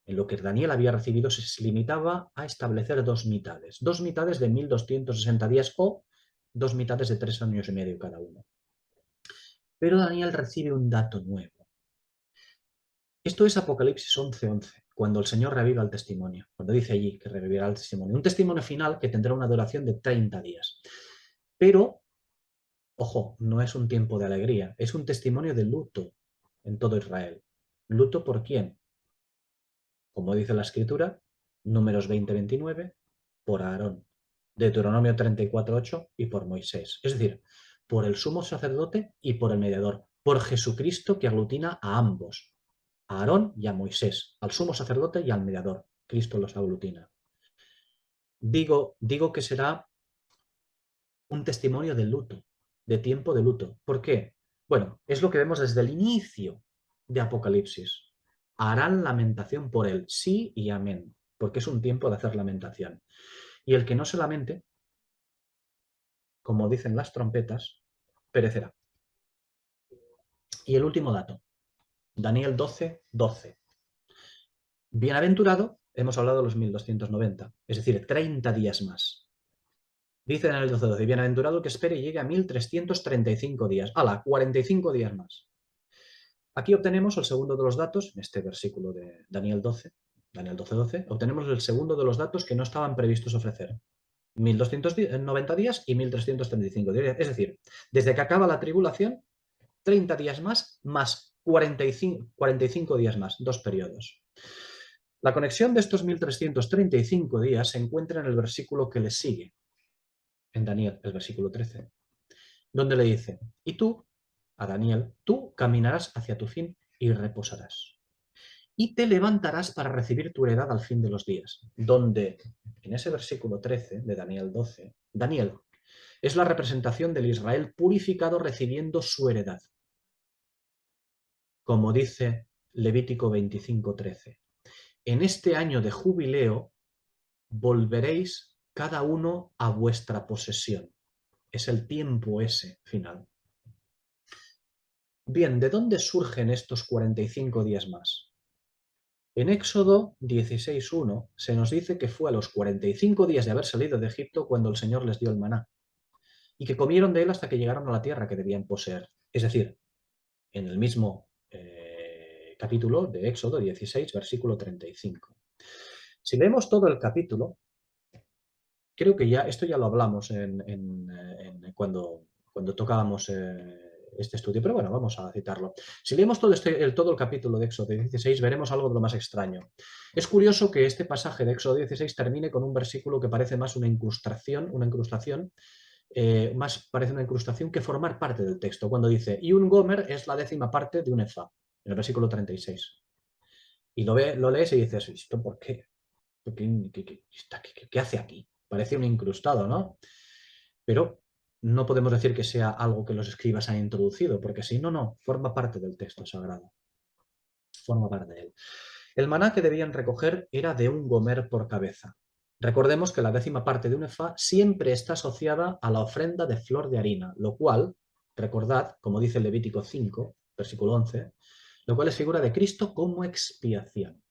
en lo que Daniel había recibido, se limitaba a establecer dos mitades de 1260 días o dos mitades de 3 años y medio cada uno. Pero Daniel recibe un dato nuevo. Esto es Apocalipsis 11:11, cuando el Señor reviva el testimonio, cuando dice allí que revivirá el testimonio. Un testimonio final que tendrá una duración de 30 días. Pero, ojo, no es un tiempo de alegría, es un testimonio de luto en todo Israel. ¿Luto por quién? Como dice la Escritura, Números 20:29, por Aarón, Deuteronomio 34:8 y por Moisés. Es decir, por el sumo sacerdote y por el mediador, por Jesucristo que aglutina a ambos, a Aarón y a Moisés, al sumo sacerdote y al mediador. Cristo los aglutina. Digo que será un testimonio de luto, de tiempo de luto. ¿Por qué? Bueno, es lo que vemos desde el inicio de Apocalipsis. Harán lamentación por él, sí y amén, porque es un tiempo de hacer lamentación. Y el que no se lamente, como dicen las trompetas, perecerá. Y el último dato, Daniel 12:12. Bienaventurado, hemos hablado de los 1290, es decir, 30 días más. Dice en el 12:12, bienaventurado que espere y llegue a 1335 días. ¡Hala! 45 días más. Aquí obtenemos el segundo de los datos, en este versículo de Daniel 12:12, obtenemos el segundo de los datos que no estaban previstos ofrecer. 1290 días y 1335 días. Es decir, desde que acaba la tribulación, 30 días más 45 días más, dos periodos. La conexión de estos 1335 días se encuentra en el versículo que le sigue, en Daniel, el versículo 13, donde le dice, y tú, a Daniel, tú caminarás hacia tu fin y reposarás. Y te levantarás para recibir tu heredad al fin de los días. Donde, en ese versículo 13 de Daniel 12, Daniel es la representación del Israel purificado recibiendo su heredad. Como dice Levítico 25:13. En este año de jubileo volveréis cada uno a vuestra posesión. Es el tiempo ese final. Bien, ¿de dónde surgen estos 45 días más? En Éxodo 16:1 se nos dice que fue a los 45 días de haber salido de Egipto cuando el Señor les dio el maná, y que comieron de él hasta que llegaron a la tierra que debían poseer. Es decir, en el mismo capítulo de Éxodo 16, versículo 35. Si leemos todo el capítulo, creo que esto ya lo hablamos cuando tocábamos este estudio, pero bueno, vamos a citarlo. Si leemos todo el capítulo de Éxodo 16, veremos algo de lo más extraño. Es curioso que este pasaje de Éxodo 16 termine con un versículo que parece más una incrustación más parece una incrustación que formar parte del texto, cuando dice, y un gomer es la 10ª parte de un efá, en el versículo 36. Y lo lees y dices, ¿esto por qué? ¿Qué hace aquí? Parece un incrustado, ¿no? Pero no podemos decir que sea algo que los escribas han introducido, porque si no, no, forma parte del texto sagrado. Forma parte de él. El maná que debían recoger era de un gomer por cabeza. Recordemos que la 10ª parte de un efá siempre está asociada a la ofrenda de flor de harina, lo cual, recordad, como dice Levítico 5, versículo 11, lo cual es figura de Cristo como expiación.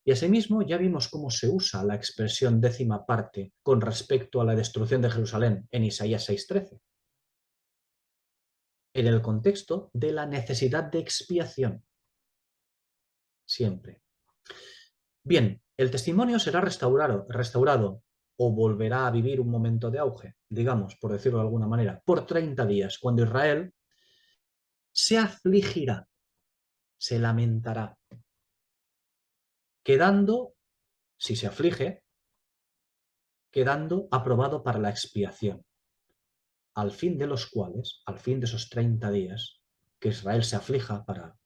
Y asimismo ya vimos cómo se usa la expresión 10ª parte con respecto a la destrucción de Jerusalén en Isaías 6:13, en el contexto de la necesidad de expiación. Siempre. Bien, el testimonio será restaurado o volverá a vivir un momento de auge, digamos, por decirlo de alguna manera, por 30 días, cuando Israel se afligirá, se lamentará, quedando, si se aflige, quedando aprobado para la expiación, al fin de los cuales, al fin de esos 30 días, que Israel se aflija para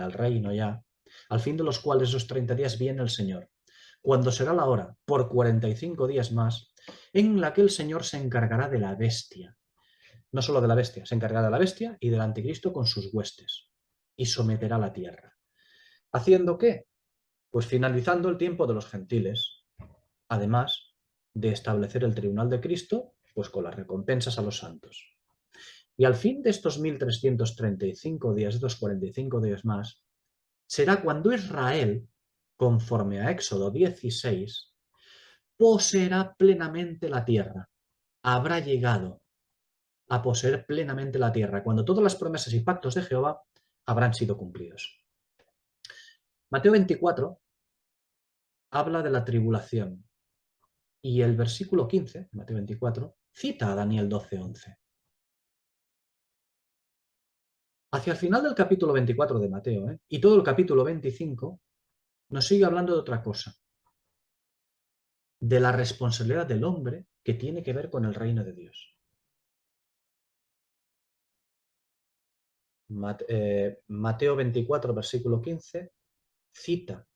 el reino ya, al fin de los cuales esos 30 días viene el Señor, cuando será la hora, por 45 días más, en la que el Señor se encargará de la bestia. No solo de la bestia, se encargará de la bestia y del anticristo con sus huestes, y someterá la tierra. ¿Haciendo qué? Pues finalizando el tiempo de los gentiles, además de establecer el tribunal de Cristo, pues con las recompensas a los santos. Y al fin de estos 1335 días, estos 45 días más, será cuando Israel, conforme a Éxodo 16, poseerá plenamente la tierra. Habrá llegado a poseer plenamente la tierra, cuando todas las promesas y pactos de Jehová habrán sido cumplidos. Mateo 24 habla de la tribulación y el versículo 15, Mateo 24, cita a Daniel 12:11. Hacia el final del capítulo 24 de Mateo, y todo el capítulo 25, nos sigue hablando de otra cosa, de la responsabilidad del hombre que tiene que ver con el reino de Dios. Mateo 24, versículo 15, cita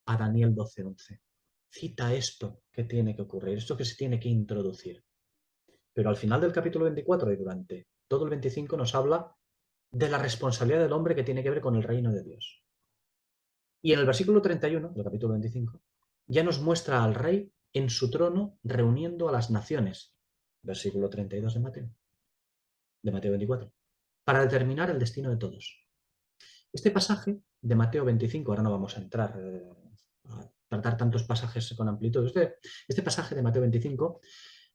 a Daniel 12:11. Cita esto que tiene que ocurrir, esto que se tiene que introducir. Pero al final del capítulo 24 y durante todo el 25 nos habla de la responsabilidad del hombre que tiene que ver con el reino de Dios. Y en el versículo 31 del capítulo 25 ya nos muestra al rey en su trono reuniendo a las naciones. Versículo 32 de Mateo 24. Para determinar el destino de todos. Este pasaje de Mateo 25, ahora no vamos a entrar a tratar tantos pasajes con amplitud, este pasaje de Mateo 25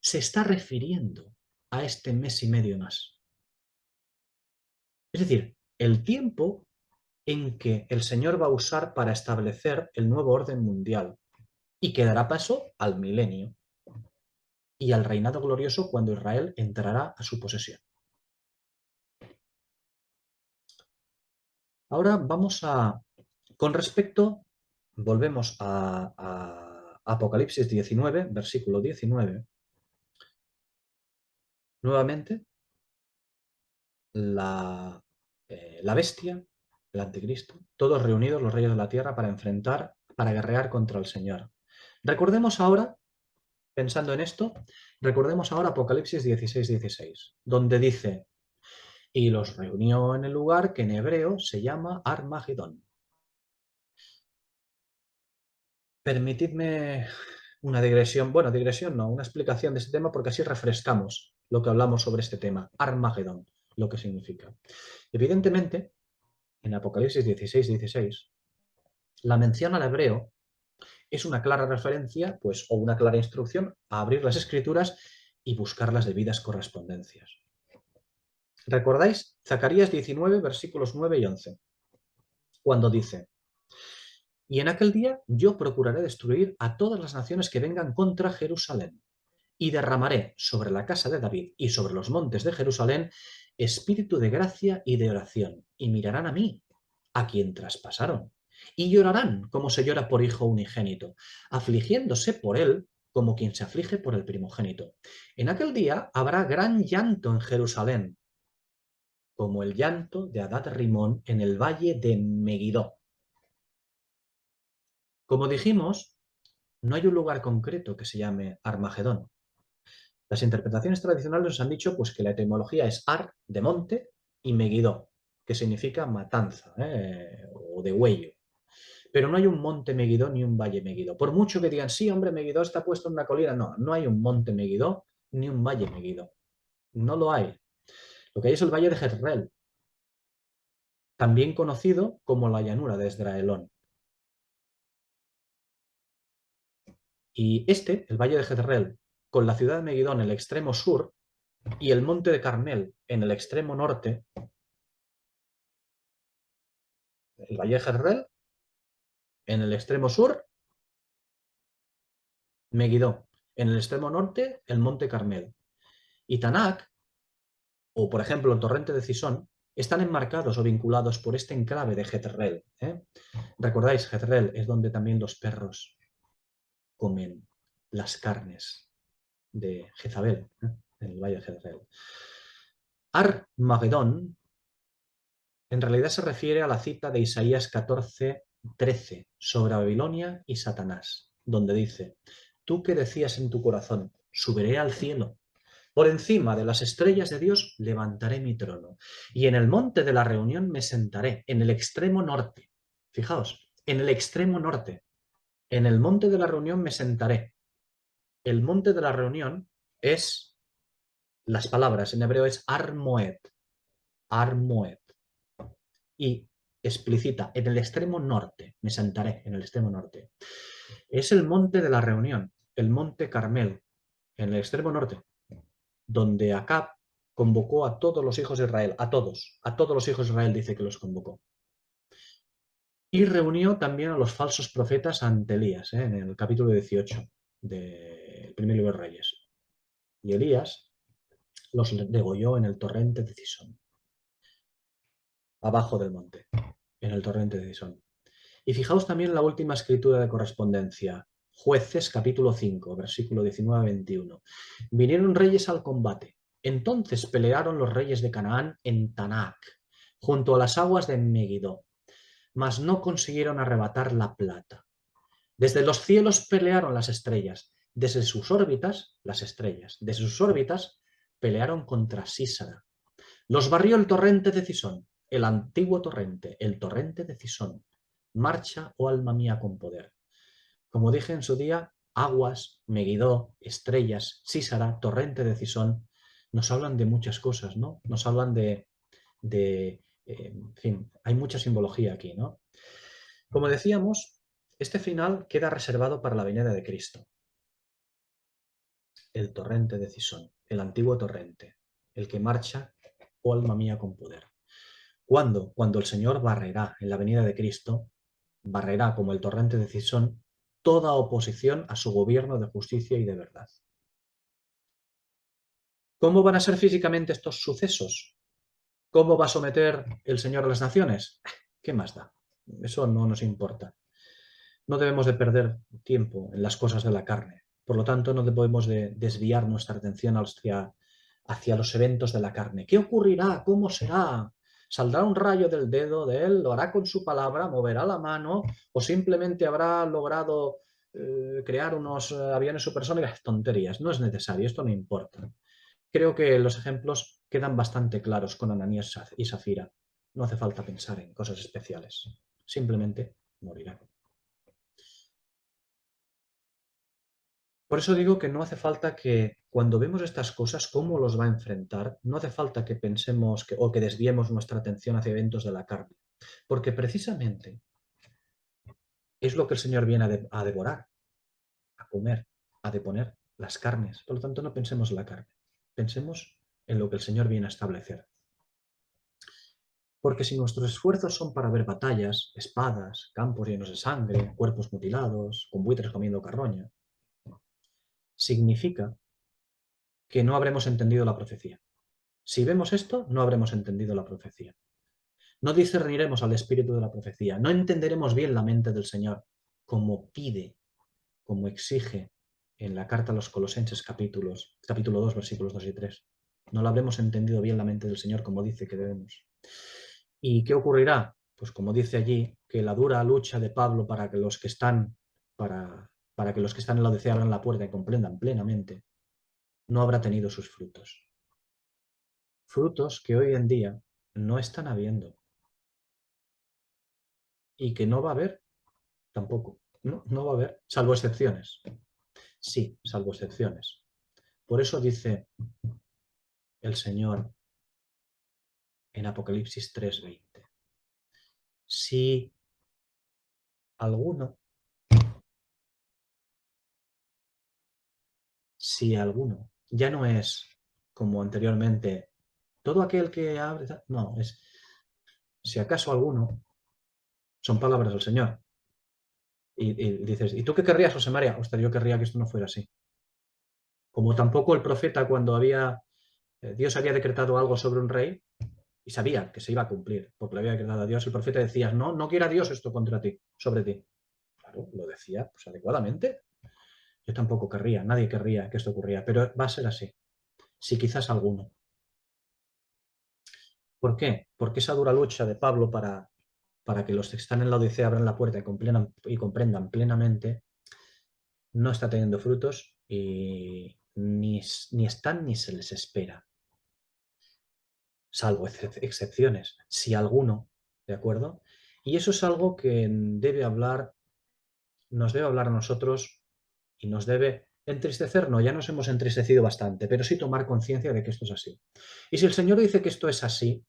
se está refiriendo a este mes y medio más. Es decir, el tiempo en que el Señor va a usar para establecer el nuevo orden mundial y que dará paso al milenio y al reinado glorioso cuando Israel entrará a su posesión. Ahora vamos con respecto, volvemos a Apocalipsis 19, versículo 19. Nuevamente, la bestia, el anticristo, todos reunidos los reyes de la tierra para guerrear contra el Señor. Recordemos ahora, pensando en esto, recordemos ahora Apocalipsis 16, 16, donde dice, y los reunió en el lugar que en hebreo se llama Armagedón. Permitidme una digresión, bueno, digresión no, una explicación de este tema porque así refrescamos lo que hablamos sobre este tema, Armagedón, lo que significa. Evidentemente, en Apocalipsis 16, 16, la mención al hebreo es una clara referencia, pues, o una clara instrucción a abrir las escrituras y buscar las debidas correspondencias. ¿Recordáis? Zacarías 19, versículos 9 y 11, cuando dice, y en aquel día yo procuraré destruir a todas las naciones que vengan contra Jerusalén, y derramaré sobre la casa de David y sobre los montes de Jerusalén espíritu de gracia y de oración, y mirarán a mí, a quien traspasaron, y llorarán como se llora por hijo unigénito, afligiéndose por él como quien se aflige por el primogénito. En aquel día habrá gran llanto en Jerusalén, como el llanto de Hadad Rimón en el valle de Megiddo. Como dijimos, no hay un lugar concreto que se llame Armagedón. Las interpretaciones tradicionales nos han dicho pues, que la etimología es Ar, de monte, y Megiddo, que significa matanza o degüello. Pero no hay un monte Megiddo ni un valle Megiddo. Por mucho que digan, sí, hombre, Megiddo está puesto en una colina. No, no hay un monte Megiddo ni un valle Megiddo. No lo hay. Lo que hay es el valle de Jezreel, también conocido como la llanura de Esdraelón. Y el valle de Jezreel, con la ciudad de Megiddo en el extremo sur y el monte de Carmel en el extremo norte, el valle de Jezreel en el extremo sur, Megiddo. En el extremo norte, el monte Carmel. Y Tanak, o por ejemplo el torrente de Cisón, están enmarcados o vinculados por este enclave de Jezreel. ¿Recordáis? Jezreel es donde también los perros comen las carnes de Jezabel, en el valle de Jezreel. Armagedón en realidad se refiere a la cita de Isaías 14:13 sobre Babilonia y Satanás, donde dice, tú que decías en tu corazón, subiré al cielo, por encima de las estrellas de Dios levantaré mi trono, y en el monte de la reunión me sentaré, en el extremo norte. Fijaos, en el extremo norte, en el monte de la reunión me sentaré. El monte de la reunión es, las palabras en hebreo es Armoed, Armoed, y explicita, en el extremo norte, me sentaré en el extremo norte. Es el monte de la reunión, el monte Carmel, en el extremo norte, donde Acab convocó a todos los hijos de Israel, a todos los hijos de Israel dice que los convocó. Y reunió también a los falsos profetas ante Elías, en el capítulo 18 del primer libro de Reyes. Y Elías los degolló en el torrente de Cisón, abajo del monte, en el torrente de Cisón. Y fijaos también la última escritura de correspondencia, Jueces capítulo 5, versículo 19-21. Vinieron reyes al combate. Entonces pelearon los reyes de Canaán en Tanak, junto a las aguas de Megiddo, mas no consiguieron arrebatar la plata. Desde los cielos pelearon las estrellas, desde sus órbitas, las estrellas, desde sus órbitas pelearon contra Sísara. Los barrió el torrente de Cisón, el antiguo torrente, el torrente de Cisón. Marcha, oh alma mía, con poder. Como dije en su día, aguas, Megiddo, estrellas, Sísara, torrente de Cisón, nos hablan de muchas cosas, ¿no? Nos hablan en fin, hay mucha simbología aquí, ¿no? Como decíamos, este final queda reservado para la venida de Cristo. El torrente de Cisón, el antiguo torrente, el que marcha, oh alma mía, con poder. ¿Cuándo? Cuando el Señor barrerá en la venida de Cristo, barrerá como el torrente de Cisón toda oposición a su gobierno de justicia y de verdad. ¿Cómo van a ser físicamente estos sucesos? ¿Cómo va a someter el Señor a las naciones? ¿Qué más da? Eso no nos importa. No debemos de perder tiempo en las cosas de la carne. Por lo tanto, no debemos de desviar nuestra atención hacia los eventos de la carne. ¿Qué ocurrirá? ¿Cómo será? ¿Saldrá un rayo del dedo de él? ¿Lo hará con su palabra? ¿Moverá la mano? ¿O simplemente habrá logrado crear unos aviones supersónicos? Tonterías, no es necesario, esto no importa. Creo que los ejemplos quedan bastante claros con Ananías y Safira. No hace falta pensar en cosas especiales. Simplemente morirá. Por eso digo que no hace falta que cuando vemos estas cosas, cómo los va a enfrentar, no hace falta que pensemos o que desviemos nuestra atención hacia eventos de la carne, porque precisamente es lo que el Señor viene a devorar, a comer, a deponer las carnes. Por lo tanto, no pensemos en la carne, pensemos en lo que el Señor viene a establecer. Porque si nuestros esfuerzos son para ver batallas, espadas, campos llenos de sangre, cuerpos mutilados, con buitres comiendo carroña, significa que no habremos entendido la profecía. Si vemos esto, no habremos entendido la profecía. No discerniremos al espíritu de la profecía. No entenderemos bien la mente del Señor como pide, como exige en la carta a los Colosenses capítulo 2, versículos 2 y 3. No lo habremos entendido bien la mente del Señor como dice que debemos. ¿Y qué ocurrirá? Pues como dice allí, que la dura lucha de Pablo para que los que están, para que los que están en la Odisea abran la puerta y comprendan plenamente, no habrá tenido sus frutos. Frutos que hoy en día no están habiendo y que no va a haber tampoco. No va a haber, salvo excepciones. Sí, salvo excepciones. Por eso dice el Señor en Apocalipsis 3:20. Si alguno, ya no es como anteriormente, todo aquel que abre, no, es si acaso alguno, son palabras del Señor. Y dices, ¿y tú qué querrías, José María? Ostras, yo querría que esto no fuera así. Como tampoco el profeta cuando Dios había decretado algo sobre un rey y sabía que se iba a cumplir, porque le había decretado a Dios, el profeta decía, no, no quiera Dios esto contra ti, sobre ti. Claro, lo decía pues adecuadamente. Yo tampoco querría, nadie querría que esto ocurriera, pero va a ser así. Si quizás alguno. ¿Por qué? Porque esa dura lucha de Pablo para que los que están en la Odisea abran la puerta y comprendan plenamente, no está teniendo frutos y ni están ni se les espera. Salvo excepciones, si alguno, ¿de acuerdo? Y eso es algo que nos debe hablar a nosotros y nos debe entristecer. No, ya nos hemos entristecido bastante, pero sí tomar conciencia de que esto es así. Y si el Señor dice que esto es así,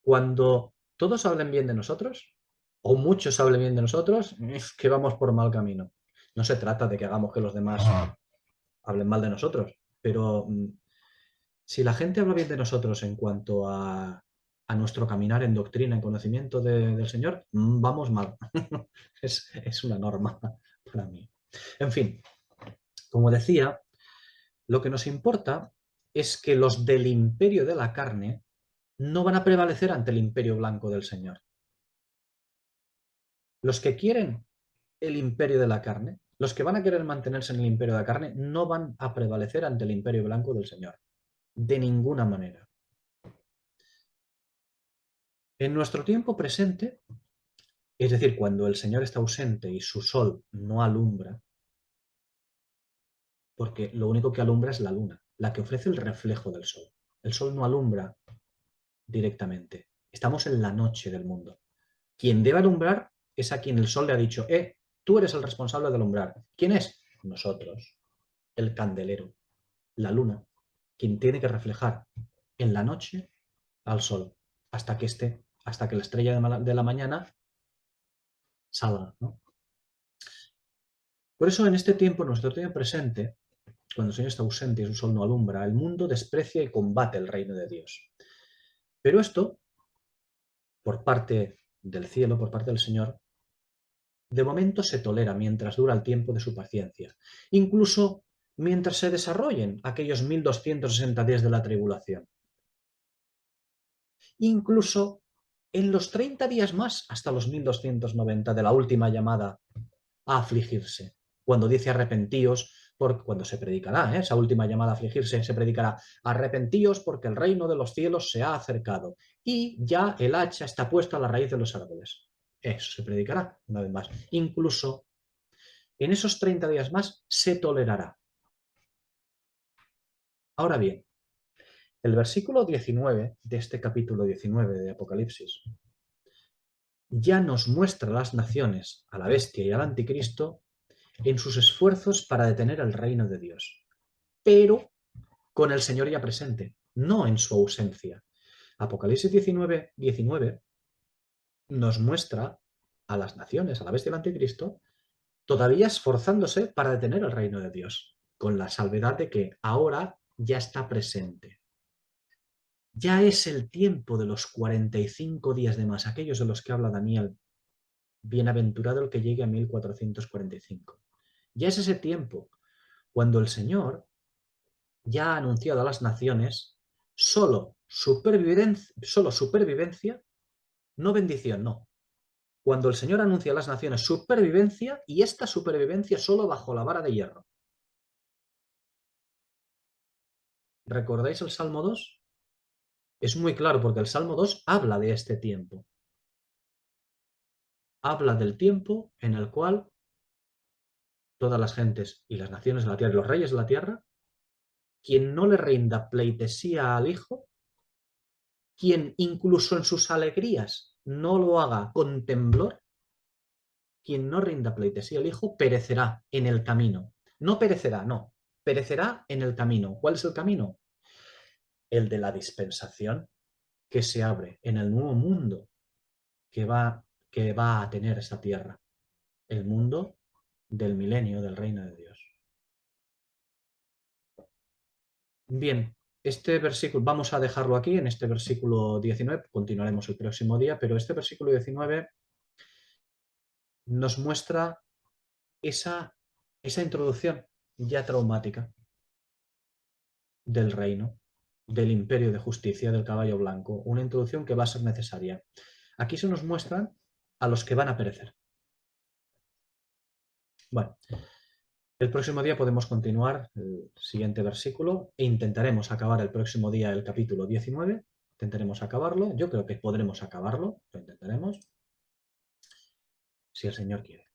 cuando todos hablen bien de nosotros, o muchos hablen bien de nosotros, es que vamos por mal camino. No se trata de que hagamos que los demás hablen mal de nosotros, pero si la gente habla bien de nosotros en cuanto a nuestro caminar en doctrina, en conocimiento del Señor, vamos mal. Es una norma para mí. En fin, como decía, lo que nos importa es que los del imperio de la carne no van a prevalecer ante el imperio blanco del Señor. Los que quieren el imperio de la carne, los que van a querer mantenerse en el imperio de la carne, no van a prevalecer ante el imperio blanco del Señor. De ninguna manera. En nuestro tiempo presente, es decir, cuando el Señor está ausente y su sol no alumbra, porque lo único que alumbra es la luna, la que ofrece el reflejo del sol. El sol no alumbra directamente. Estamos en la noche del mundo. Quien debe alumbrar es a quien el sol le ha dicho, tú eres el responsable de alumbrar. ¿Quién es? Nosotros, el candelero, la luna, quien tiene que reflejar en la noche al sol, hasta que la estrella de la mañana salga, ¿no? Por eso en este tiempo, en nuestro tiempo presente, cuando el Señor está ausente y su sol no alumbra, el mundo desprecia y combate el reino de Dios. Pero esto, por parte del cielo, por parte del Señor, de momento se tolera mientras dura el tiempo de su paciencia, incluso mientras se desarrollen aquellos 1260 días de la tribulación. Incluso en los 30 días más hasta los 1290 de la última llamada a afligirse. Cuando dice arrepentíos, cuando se predicará, esa última llamada a afligirse, se predicará arrepentíos porque el reino de los cielos se ha acercado y ya el hacha está puesta a la raíz de los árboles. Eso se predicará una vez más. Incluso en esos 30 días más se tolerará. Ahora bien, el versículo 19 de este capítulo 19 de Apocalipsis ya nos muestra a las naciones, a la bestia y al anticristo, en sus esfuerzos para detener el reino de Dios, pero con el Señor ya presente, no en su ausencia. Apocalipsis 19 nos muestra a las naciones, a la bestia y al anticristo, todavía esforzándose para detener el reino de Dios, con la salvedad de que ahora ya está presente. Ya es el tiempo de los 45 días de más, aquellos de los que habla Daniel. Bienaventurado el que llegue a 1445. Ya es ese tiempo cuando el Señor ya ha anunciado a las naciones solo supervivencia, no bendición, no. cuando el Señor anuncia a las naciones supervivencia y esta supervivencia solo bajo la vara de hierro. ¿Recordáis el Salmo 2? Es muy claro porque el Salmo 2 habla de este tiempo. Habla del tiempo en el cual todas las gentes y las naciones de la tierra y los reyes de la tierra, quien no le rinda pleitesía al Hijo, quien incluso en sus alegrías no lo haga con temblor, quien no rinda pleitesía al Hijo perecerá en el camino. No perecerá, no, perecerá en el camino. ¿Cuál es el camino? El de la dispensación que se abre en el nuevo mundo que va a tener esta tierra, el mundo del milenio del reino de Dios. Bien, este versículo, vamos a dejarlo aquí, en este versículo 19, continuaremos el próximo día, pero este versículo 19 nos muestra esa introducción ya traumática del reino, del imperio de justicia, del caballo blanco, una introducción que va a ser necesaria. Aquí se nos muestran a los que van a perecer. Bueno, el próximo día podemos continuar el siguiente versículo e intentaremos acabar el próximo día el capítulo 19. Intentaremos acabarlo. Yo creo que podremos acabarlo. Lo intentaremos. Si el Señor quiere.